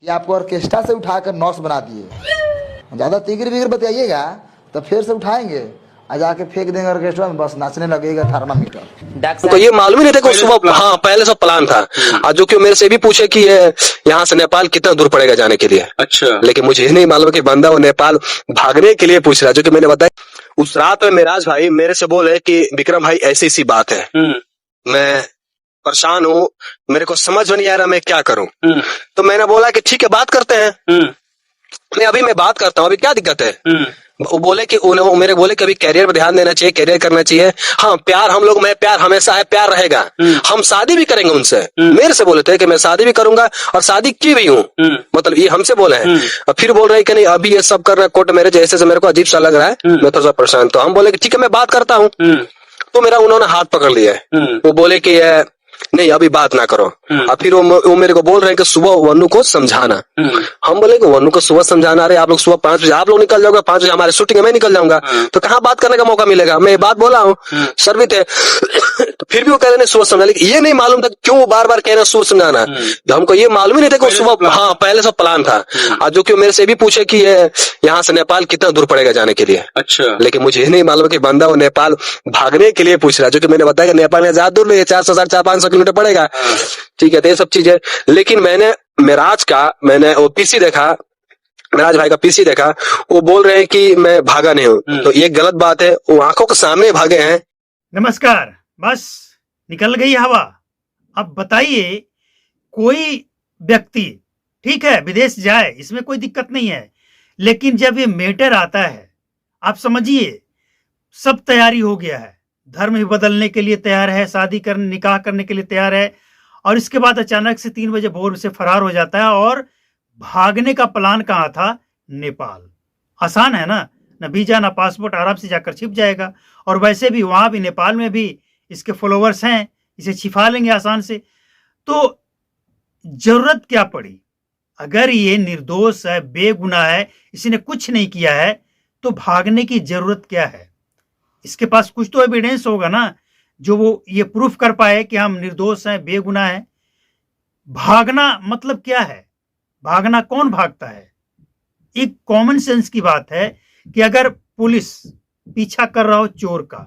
कि आपको ऑर्केस्ट्रा से उठाकर नॉस बना दिए। ज्यादा तिगर बिगर बताइएगा तो फिर से उठाएंगे और जाके फेंक देंगे ऑर्केस्ट्रा में, बस नाचने लगेगा थर्मामीटर। तो ये मालूम ही नहीं था कि सुबह, हाँ पहले सब प्लान था। आज जो कि मेरे से भी पूछे कि यहाँ से नेपाल कितना दूर पड़ेगा जाने के लिए। अच्छा, लेकिन मुझे ये नहीं मालूम कि बंदा वो नेपाल भागने के लिए पूछ रहा है। जो कि मैंने बताया उस रात में मेराज भाई मेरे से बोले कि विक्रम भाई ऐसी सी बात है, मैं परेशान हूँ, मेरे को समझ में नहीं आ रहा मैं क्या करूं। तो मैंने बोला कि ठीक है बात करते हैं। मैं बात करता हूँ, अभी क्या दिक्कत है। वो बोले कि उन्हें मेरे बोले कि अभी कैरियर पर ध्यान देना चाहिए, कैरियर करना चाहिए। हाँ प्यार हम लोग में प्यार हमेशा है, प्यार रहेगा, हम शादी भी करेंगे उनसे। मेरे से बोले थे कि मैं शादी भी करूंगा और शादी की भी हूँ, मतलब ये हमसे बोले हैं। और फिर बोल रहे हैं कि नहीं अभी ये सब कर रहे हैं कोर्ट मैरिज, ऐसे से मेरे को अजीब सा लग रहा है, मैं थोड़ा सा परेशान। तो हम बोले कि ठीक है मैं बात करता हूँ। तो मेरा उन्होंने हाथ पकड़ लिया है। वो बोले कि नहीं अभी बात ना करो। और फिर वो मेरे को बोल रहे हैं कि सुबह वन्नू को समझाना। हम बोले कि वन्नू को सुबह समझाना, रहे आप लोग सुबह 5 बजे आप लोग निकल जाओगे, 5 बजे हमारे शूटिंग है, मैं निकल जाऊंगा, तो कहाँ बात करने का मौका मिलेगा। मैं ये बात बोला हूँ, सर भी थे। तो फिर भी वो कह रहे हैं सुबह समझा, लेकिन ये नहीं मालूम था क्यों बार बार कह रहे हैं सुबह समझाना। तो हमको ये मालूम ही नहीं था कि सुबह, हाँ पहले सब प्लान था। आज जो कि मेरे से भी पूछे कि यहाँ से नेपाल कितना दूर पड़ेगा जाने के लिए। अच्छा, लेकिन मुझे ये नहीं मालूम कि बंदा वो नेपाल भागने के लिए पूछ रहा है। जो कि मैंने बताया कि नेपाल में ज्यादा दूर नहीं है, 400 400-500 किलोमीटर पड़ेगा। ठीक है, तो ये सब चीजें। लेकिन मैंने मैंने वो पीसी देखा, मेराज भाई का पीसी देखा, वो बोल रहे हैं कि मैं भागा नहीं हूँ, तो ये गलत बात है। वो आंखों के सामने भागे हैं। नमस्कार, बस निकल गई हवा। अब बताइए, कोई व्यक्ति ठीक है विदेश जाए, इसमें कोई दिक्कत नहीं है, लेकिन जब ये मैटर आता है, आप समझिए सब तैयारी हो गया है, धर्म भी बदलने के लिए तैयार है, शादी करने निकाह करने के लिए तैयार है, और इसके बाद अचानक से 3 बजे भोर से फरार हो जाता है। और भागने का प्लान कहाँ था? नेपाल। आसान है ना, न वीजा न पासपोर्ट, आराम से जाकर छिप जाएगा। और वैसे भी वहां भी नेपाल में भी इसके फॉलोवर्स हैं, इसे छिपा लेंगे आसान से। तो जरूरत क्या पड़ी? अगर ये निर्दोष है, बेगुनाह है, इसने कुछ नहीं किया है, तो भागने की जरूरत क्या है? इसके पास कुछ तो एविडेंस होगा ना, जो वो ये प्रूफ कर पाए कि हम निर्दोष हैं, बेगुनाह हैं। भागना मतलब क्या है? भागना कौन भागता है? एक कॉमन सेंस की बात है कि अगर पुलिस पीछा कर रहा हो चोर का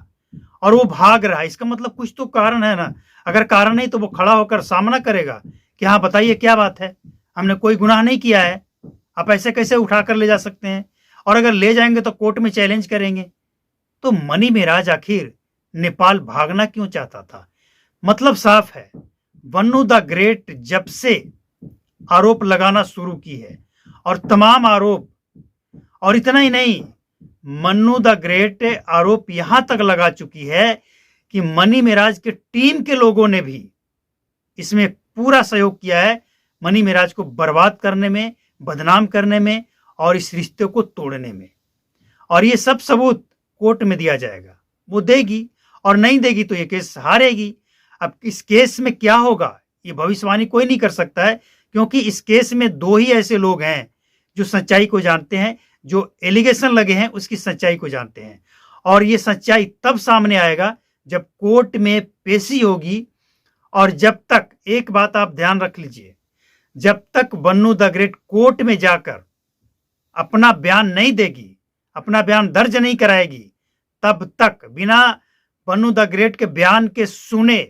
और वो भाग रहा है, इसका मतलब कुछ तो कारण है ना। अगर कारण नहीं तो वो खड़ा होकर सामना करेगा कि हाँ बताइए क्या बात है, हमने कोई गुनाह नहीं किया है, आप ऐसे कैसे उठा कर ले जा सकते हैं। और अगर ले जाएंगे तो कोर्ट में चैलेंज करेंगे। तो मनी मेराज आखिर नेपाल भागना क्यों चाहता था? मतलब साफ है, वन्नू द ग्रेट जब से आरोप लगाना शुरू की है, और तमाम आरोप, और इतना ही नहीं, मन्नू द ग्रेट आरोप यहां तक लगा चुकी है कि मनी मेराज के टीम के लोगों ने भी इसमें पूरा सहयोग किया है, मनी मेराज को बर्बाद करने में, बदनाम करने में और इस रिश्ते को तोड़ने में। और ये सब सबूत कोर्ट में दिया जाएगा, वो देगी, और नहीं देगी तो ये केस हारेगी। अब इस केस में क्या होगा ये भविष्यवाणी कोई नहीं कर सकता है, क्योंकि इस केस में 2 ही ऐसे लोग हैं जो सच्चाई को जानते हैं, जो एलिगेशन लगे हैं उसकी सच्चाई को जानते हैं। और ये सच्चाई तब सामने आएगा जब कोर्ट में पेशी होगी। और जब तक, एक बात आप ध्यान रख लीजिए, जब तक वन्नू द ग्रेट कोर्ट में जाकर अपना बयान नहीं देगी, अपना बयान दर्ज नहीं कराएगी, तब तक बिना वन्नू द ग्रेट के बयान के सुने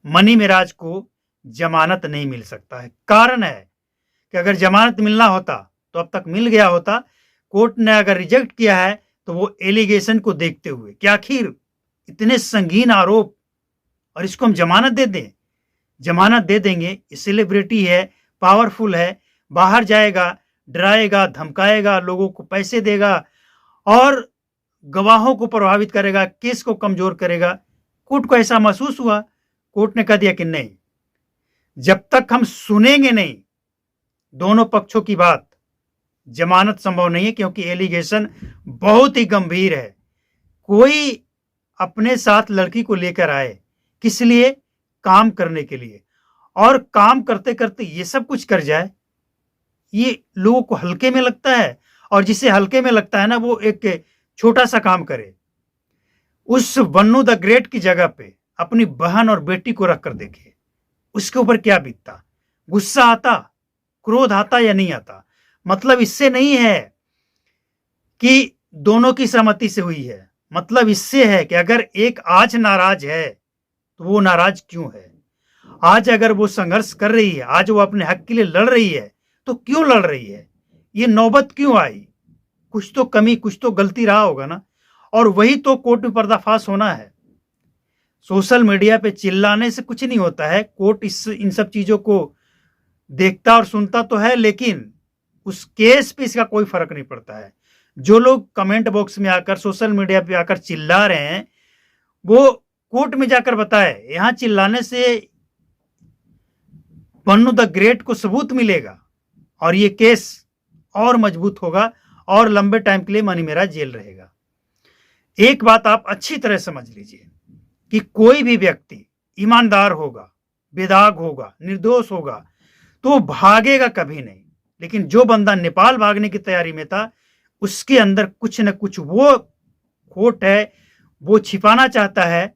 मनी मेराज को जमानत नहीं मिल सकता है। कारण है कि अगर जमानत मिलना होता तो अब तक मिल गया होता। कोर्ट ने अगर रिजेक्ट किया है तो वो एलिगेशन को देखते हुए कि आखिर इतने संगीन आरोप और इसको हम जमानत दे दें। जमानत दे देंगे, ये सेलिब्रिटी है, पावरफुल है, बाहर जाएगा, डराएगा, धमकाएगा, लोगों को पैसे देगा और गवाहों को प्रभावित करेगा, केस को कमजोर करेगा। कोर्ट को ऐसा महसूस हुआ, कोर्ट ने कह दिया कि नहीं, जब तक हम सुनेंगे नहीं दोनों पक्षों की बात, जमानत संभव नहीं है, क्योंकि एलिगेशन बहुत ही गंभीर है। कोई अपने साथ लड़की को लेकर आए, किस लिए? काम करने के लिए, और काम करते करते ये सब कुछ कर जाए, ये लोगों को हल्के में लगता है। और जिसे हल्के में लगता है ना, वो एक छोटा सा काम करे। उस वन्नू द ग्रेट की जगह पे अपनी बहन और बेटी को रख कर देखे, उसके ऊपर क्या बीतता। गुस्सा आता, क्रोध आता या नहीं आता। मतलब इससे नहीं है कि दोनों की सहमति से हुई है, मतलब इससे है कि अगर एक आज नाराज है तो वो नाराज क्यों है। आज अगर वो संघर्ष कर रही है, आज वो अपने हक के लिए लड़ रही है, तो क्यों लड़ रही है, ये नौबत क्यों आई। कुछ तो कमी, कुछ तो गलती रहा होगा ना। और वही तो कोर्ट में पर्दाफाश होना है। सोशल मीडिया पे चिल्लाने से कुछ नहीं होता है। कोर्ट इन सब चीजों को देखता और सुनता तो है, लेकिन उस केस पे इसका कोई फर्क नहीं पड़ता है। जो लोग कमेंट बॉक्स में आकर, सोशल मीडिया पे आकर चिल्ला रहे हैं, वो कोर्ट में जाकर बताए। यहां चिल्लाने से पन्नू द ग्रेट को सबूत मिलेगा और ये केस और मजबूत होगा और लंबे टाइम के लिए मनी मेराज जेल रहेगा। एक बात आप अच्छी तरह समझ लीजिए कि कोई भी व्यक्ति ईमानदार होगा, बेदाग होगा, निर्दोष होगा तो भागेगा कभी नहीं। लेकिन जो बंदा नेपाल भागने की तैयारी में था, उसके अंदर कुछ न कुछ वो खोट है, वो छिपाना चाहता है,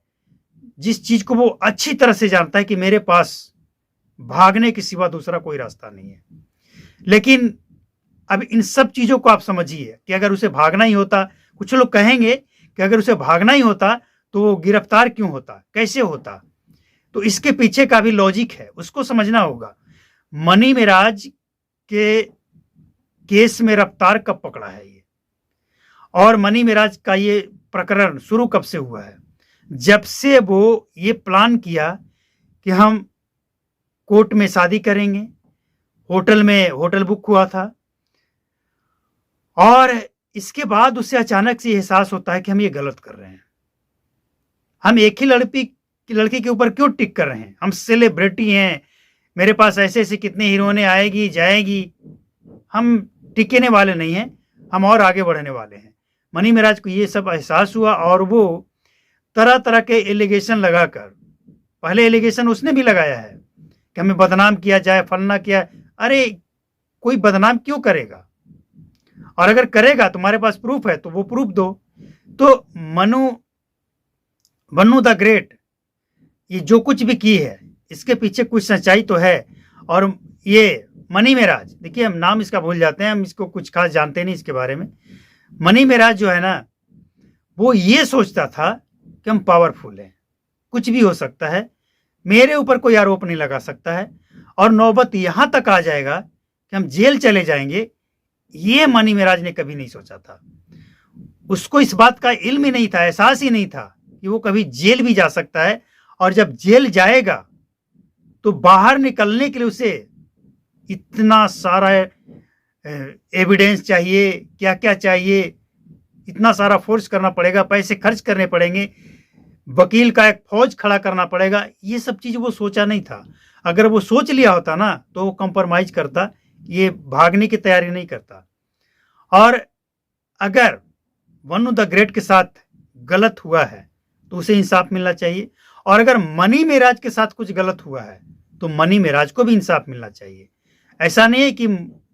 जिस चीज को वो अच्छी तरह से जानता है कि मेरे पास भागने के सिवा दूसरा कोई रास्ता नहीं है। लेकिन अब इन सब चीजों को आप समझिए कि अगर उसे भागना ही होता, कुछ लोग कहेंगे कि अगर उसे भागना ही होता तो वो गिरफ्तार क्यों होता, कैसे होता। तो इसके पीछे का भी लॉजिक है, उसको समझना होगा। मनी मेराज के केस में रफ्तार कब पकड़ा है ये, और मनी मेराज का ये प्रकरण शुरू कब से हुआ है। जब से वो ये प्लान किया कि हम कोर्ट में शादी करेंगे, होटल बुक हुआ था, और इसके बाद उसे अचानक से एहसास होता है कि हम ये गलत कर रहे हैं। हम एक ही लड़की के ऊपर क्यों टिक कर रहे हैं। हम सेलिब्रिटी हैं, मेरे पास ऐसे ऐसे कितने हीरोइनें आएगी जाएगी, हम टिकने वाले नहीं हैं, हम और आगे बढ़ने वाले हैं। मनी मेराज को ये सब एहसास हुआ और वो तरह तरह के एलिगेशन लगाकर, पहले एलिगेशन उसने भी लगाया है कि हमें बदनाम किया जाए, फलना किया। अरे कोई बदनाम क्यों करेगा, और अगर करेगा तुम्हारे पास प्रूफ है तो वो प्रूफ दो। तो बन्नू द ग्रेट ये जो कुछ भी की है, इसके पीछे कुछ सच्चाई तो है। और ये मनी मेराज, देखिए हम नाम इसका भूल जाते हैं, हम इसको कुछ खास जानते नहीं इसके बारे में। मनी मेराज जो है ना, वो ये सोचता था कि हम पावरफुल हैं, कुछ भी हो सकता है, मेरे ऊपर कोई आरोप नहीं लगा सकता है, और नौबत यहां तक आ जाएगा कि हम जेल चले जाएंगे। ये मनी मेराज ने कभी नहीं सोचा था। उसको इस बात का इल्म ही नहीं था, एहसास ही नहीं था कि वो कभी जेल भी जा सकता है। और जब जेल जाएगा तो बाहर निकलने के लिए उसे इतना सारा एविडेंस चाहिए, क्या क्या चाहिए, इतना सारा फोर्स करना पड़ेगा, पैसे खर्च करने पड़ेंगे, वकील का एक फौज खड़ा करना पड़ेगा। ये सब चीज वो सोचा नहीं था। अगर वो सोच लिया होता ना तो वो कंप्रोमाइज करता, ये भागने की तैयारी नहीं करता। और अगर वनु द ग्रेट के साथ गलत हुआ है तो उसे इंसाफ मिलना चाहिए, और अगर मनी मेराज के साथ कुछ गलत हुआ है तो मनी मेराज को भी इंसाफ मिलना चाहिए। ऐसा नहीं है कि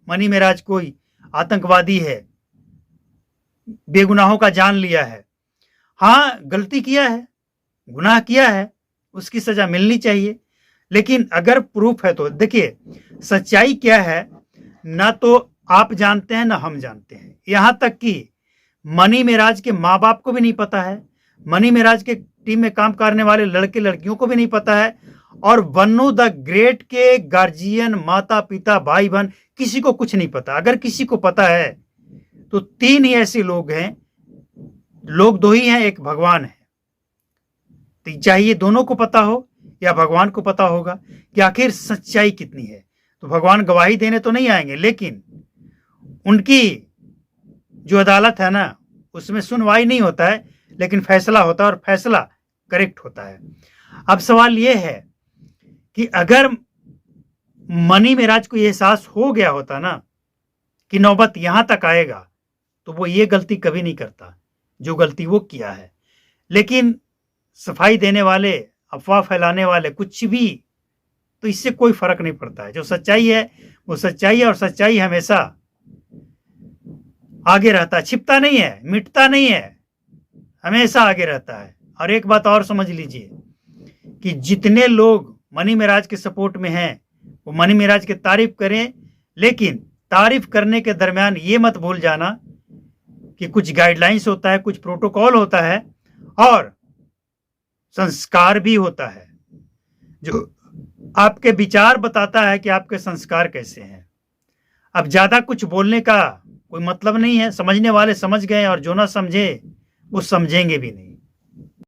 मनी मेराज कोई आतंकवादी है, बेगुनाहों का जान लिया है। हाँ, गलती किया है, गुनाह किया है, उसकी सजा मिलनी चाहिए। लेकिन अगर प्रूफ है तो देखिए, सच्चाई क्या है ना तो आप जानते हैं ना हम जानते हैं। यहां तक कि मनी मेराज के माँ बाप को भी नहीं पता है, मनी मेराज के टीम में काम करने वाले लड़के लड़कियों को भी नहीं पता है, और वन्नू द ग्रेट के गार्जियन, माता पिता, भाई बहन, किसी को कुछ नहीं पता। अगर किसी को पता है तो 3 ही ऐसे लोग हैं, लोग 2 ही हैं, एक भगवान है। तो चाहिए दोनों को पता हो या भगवान को पता होगा कि आखिर सच्चाई कितनी है। तो भगवान गवाही देने तो नहीं आएंगे, लेकिन उनकी जो अदालत है ना, उसमें सुनवाई नहीं होता है, लेकिन फैसला होता है, और फैसला करेक्ट होता है। अब सवाल यह है कि अगर मनी मेराज को यह एहसास हो गया होता ना कि नौबत यहां तक आएगा, तो वो ये गलती कभी नहीं करता जो गलती वो किया है। लेकिन सफाई देने वाले, अफवाह फैलाने वाले, कुछ भी, तो इससे कोई फर्क नहीं पड़ता है। जो सच्चाई है वो सच्चाई है, और सच्चाई हमेशा आगे रहता है, छिपता नहीं है, मिटता नहीं है, हमेशा आगे रहता है। और एक बात और समझ लीजिए कि जितने लोग मनी मेराज के सपोर्ट में हैं, वो मनी मिराज की तारीफ करें, लेकिन तारीफ करने के दरमियान ये मत भूल जाना कि कुछ गाइडलाइंस होता है, कुछ प्रोटोकॉल होता है और संस्कार भी होता है, जो आपके विचार बताता है कि आपके संस्कार कैसे हैं। अब ज्यादा कुछ बोलने का कोई मतलब नहीं है, समझने वाले समझ गए और जो ना समझे वो समझेंगे भी नहीं।